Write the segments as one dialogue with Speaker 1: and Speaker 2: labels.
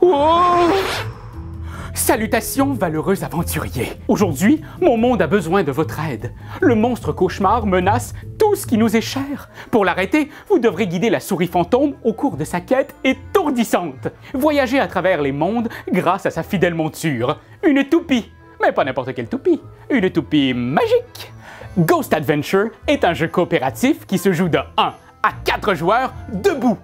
Speaker 1: Oh! Salutations, valeureux aventuriers. Aujourd'hui, mon monde a besoin de votre aide. Le monstre cauchemar menace tout ce qui nous est cher. Pour l'arrêter, vous devrez guider la souris fantôme au cours de sa quête étourdissante. Voyager à travers les mondes grâce à sa fidèle monture. Une toupie. Mais pas n'importe quelle toupie. Une toupie magique. Ghost Adventure est un jeu coopératif qui se joue de 1 à 4 joueurs debout.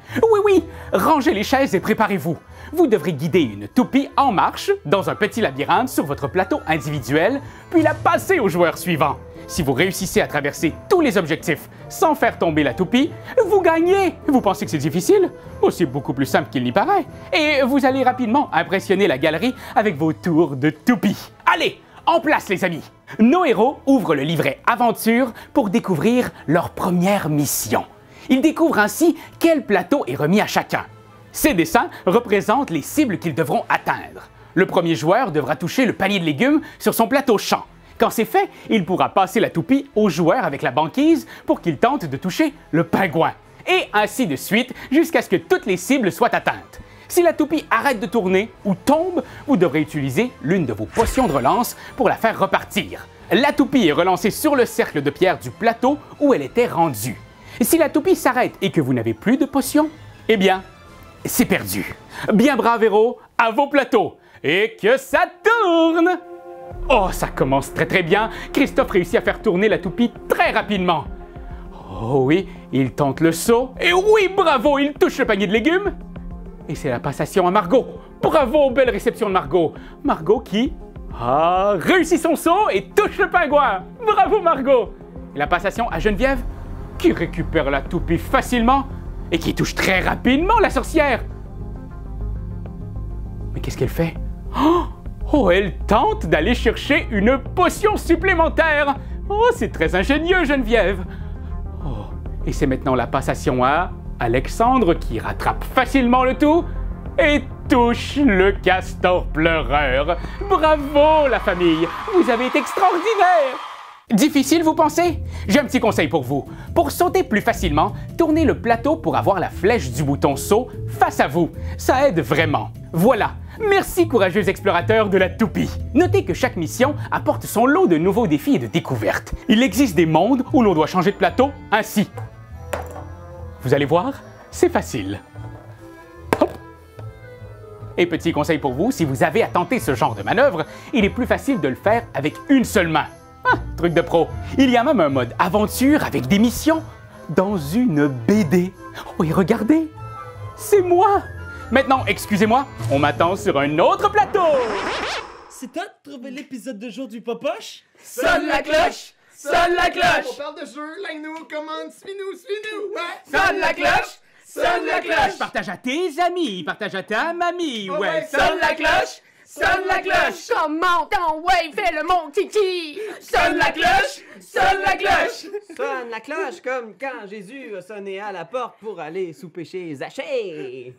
Speaker 1: Oui, rangez les chaises et préparez-vous. Vous devrez guider une toupie en marche dans un petit labyrinthe sur votre plateau individuel, puis la passer au joueur suivant. Si vous réussissez à traverser tous les objectifs sans faire tomber la toupie, vous gagnez. Vous pensez que c'est difficile? Oh, c'est beaucoup plus simple qu'il n'y paraît. Et vous allez rapidement impressionner la galerie avec vos tours de toupie. Allez, en place les amis! Nos héros ouvrent le livret Aventure pour découvrir leur première mission. Ils découvrent ainsi quel plateau est remis à chacun. Ces dessins représentent les cibles qu'ils devront atteindre. Le premier joueur devra toucher le panier de légumes sur son plateau champ. Quand c'est fait, il pourra passer la toupie au joueur avec la banquise pour qu'il tente de toucher le pingouin. Et ainsi de suite jusqu'à ce que toutes les cibles soient atteintes. Si la toupie arrête de tourner ou tombe, vous devrez utiliser l'une de vos potions de relance pour la faire repartir. La toupie est relancée sur le cercle de pierre du plateau où elle était rendue. Si la toupie s'arrête et que vous n'avez plus de potions, eh bien, c'est perdu. Bien brave héros, à vos plateaux. Et que ça tourne! Oh, ça commence très bien. Christophe réussit à faire tourner la toupie très rapidement. Oh oui, il tente le saut. Et oui, bravo, il touche le panier de légumes. Et c'est la passation à Margot. Bravo, belle réception de Margot. Margot qui a réussi son saut et touche le pingouin. Bravo Margot. Et la passation à Geneviève qui récupère la toupie facilement et qui touche très rapidement la sorcière. Mais qu'est-ce qu'elle fait? Oh, elle tente d'aller chercher une potion supplémentaire. Oh, c'est très ingénieux, Geneviève. Oh, et c'est maintenant la passation à Alexandre qui rattrape facilement le tout et touche le castor pleureur. Bravo, la famille. Vous avez été extraordinaire. Difficile, vous pensez? J'ai un petit conseil pour vous. Pour sauter plus facilement, tournez le plateau pour avoir la flèche du bouton saut face à vous. Ça aide vraiment. Voilà. Merci, courageux explorateurs de la toupie. Notez que chaque mission apporte son lot de nouveaux défis et de découvertes. Il existe des mondes où l'on doit changer de plateau ainsi. Vous allez voir, c'est facile. Hop. Et petit conseil pour vous, si vous avez à tenter ce genre de manœuvre, il est plus facile de le faire avec une seule main. Ah, truc de pro. Il y a même un mode aventure avec des missions dans une BD. Oh, et regardez, c'est moi. Maintenant, excusez-moi, on m'attend sur un autre plateau.
Speaker 2: C'est toi de trouver l'épisode de jour du Popoche?
Speaker 1: Sonne la cloche! Sonne la cloche!
Speaker 3: On parle de jeu, like-nous, commande, suis-nous, ouais!
Speaker 1: Sonne la cloche! Sonne la cloche! Partage à tes amis, partage à ta mamie, ouais! Sonne la cloche! Sonne la cloche!
Speaker 4: Comment ton ouais, fais-le mon titi!
Speaker 1: Sonne la cloche! Sonne la cloche!
Speaker 5: Sonne la cloche comme quand Jésus a sonné à la porte pour aller souper chez Zachée.